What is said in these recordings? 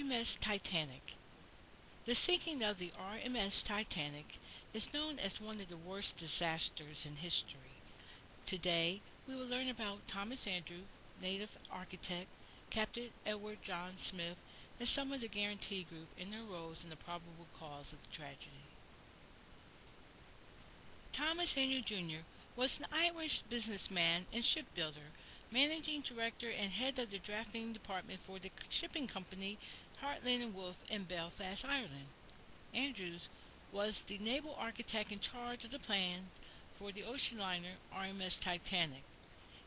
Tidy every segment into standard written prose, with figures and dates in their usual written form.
RMS Titanic. The sinking of the RMS Titanic is known as one of the worst disasters in history. Today, we will learn about Thomas Andrew, native architect, Captain Edward John Smith, and some of the guarantee group in their roles in the probable cause of the tragedy. Thomas Andrew Jr. was an Irish businessman and shipbuilder, managing director and head of the drafting department for the shipping company Hartland and Wolff in Belfast, Ireland. Andrews was the naval architect in charge of the plans for the ocean liner RMS Titanic.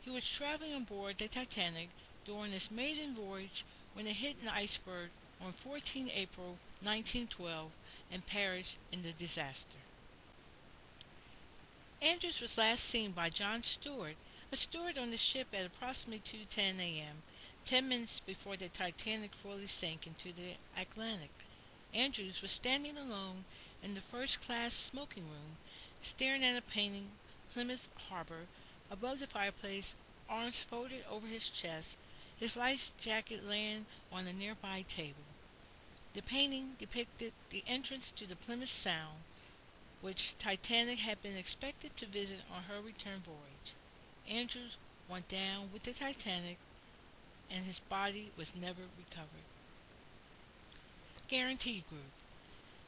He was traveling on board the Titanic during its maiden voyage when it hit an iceberg on 14 April 1912 and perished in the disaster. Andrews was last seen by John Stewart, a steward on the ship at approximately 2:10 a.m., 10 minutes before the Titanic fully sank into the Atlantic. Andrews was standing alone in the first-class smoking room, staring at a painting, Plymouth Harbor, above the fireplace, arms folded over his chest, his light jacket laying on a nearby table. The painting depicted the entrance to the Plymouth Sound, which Titanic had been expected to visit on her return voyage. Andrews went down with the Titanic, and his body was never recovered. Guarantee Group.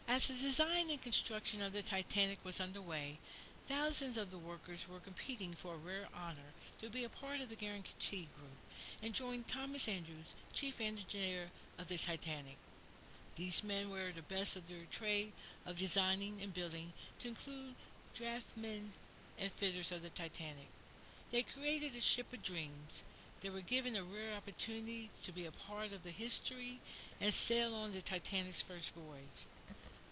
As the design and construction of the Titanic was underway, thousands of the workers were competing for a rare honor to be a part of the Guarantee Group and join Thomas Andrews, chief engineer of the Titanic. These men were the best of their trade of designing and building, to include draftsmen and fitters of the Titanic. They created a ship of dreams. They were given a rare opportunity to be a part of the history and sail on the Titanic's first voyage.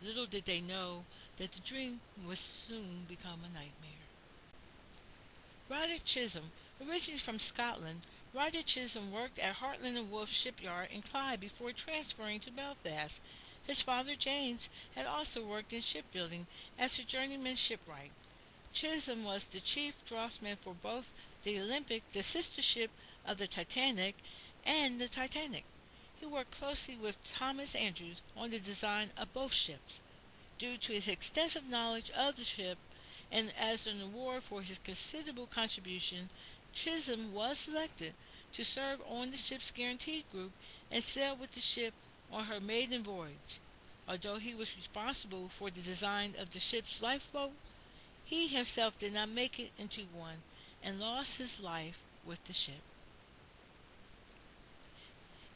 Little did they know that the dream would soon become a nightmare. Roger Chisholm, originally from Scotland, Roger Chisholm worked at Hartland and Wolff shipyard in Clyde before transferring to Belfast. His father James had also worked in shipbuilding as a journeyman shipwright. Chisholm was the chief draftsman for both the Olympic, the sister ship of the Titanic, and the Titanic. He worked closely with Thomas Andrews on the design of both ships. Due to his extensive knowledge of the ship, and as an award for his considerable contribution, Chisholm was selected to serve on the ship's guarantee group and sail with the ship on her maiden voyage. Although he was responsible for the design of the ship's lifeboat, he himself did not make it into one and lost his life with the ship.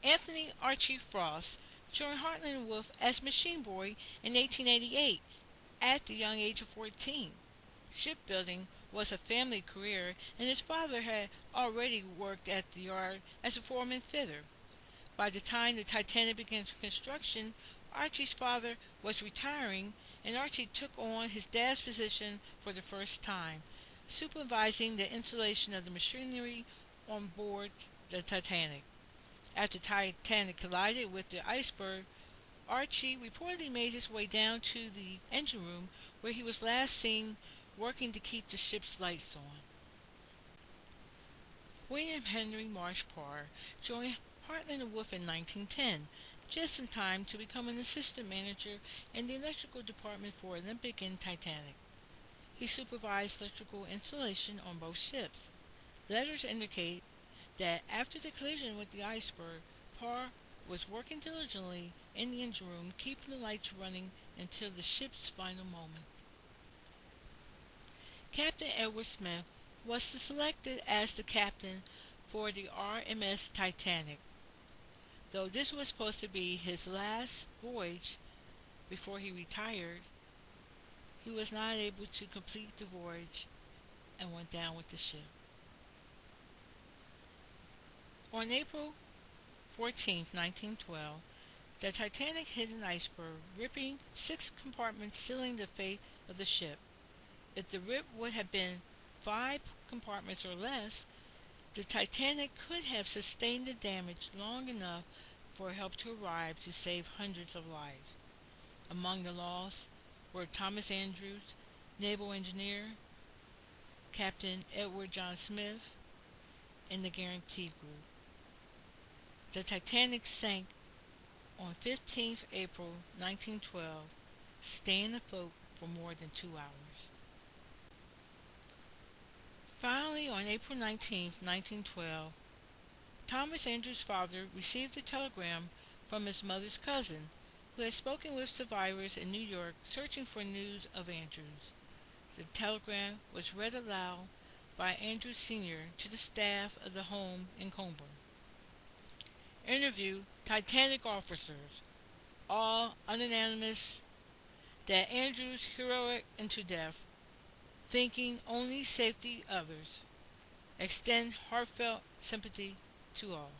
Anthony Archie Frost joined Hartland and Wolff as machine boy in 1888 at the young age of 14. Shipbuilding was a family career, and his father had already worked at the yard as a foreman fitter. By the time the Titanic began construction, Archie's father was retiring, and Archie took on his dad's position for the first time, supervising the installation of the machinery on board the Titanic. After the Titanic collided with the iceberg, Archie reportedly made his way down to the engine room, where he was last seen working to keep the ship's lights on. William Henry Marsh Parr joined Hartland and Wolff in 1910, just in time to become an assistant manager in the electrical department for Olympic and Titanic. He supervised electrical installation on both ships. Letters indicate that after the collision with the iceberg, Parr was working diligently in the engine room, keeping the lights running until the ship's final moment. Captain Edward Smith was selected as the captain for the RMS Titanic. Though this was supposed to be his last voyage before he retired, he was not able to complete the voyage and went down with the ship. On April 14, 1912, the Titanic hit an iceberg, ripping 6 compartments, sealing the fate of the ship. If the rip would have been 5 compartments or less, the Titanic could have sustained the damage long enough for help to arrive to save hundreds of lives. Among the lost were Thomas Andrews, naval engineer, Captain Edward John Smith, and the Guarantee Group. The Titanic sank on 15th April 1912, staying afloat for more than 2 hours. Finally, on April 19th, 1912, Thomas Andrews' father received a telegram from his mother's cousin, who had spoken with survivors in New York searching for news of Andrews. The telegram was read aloud by Andrews Sr. to the staff of the home in Coburn. Interview Titanic officers, all unanimous that Andrews heroic unto death, thinking only safety others. Extend heartfelt sympathy to all.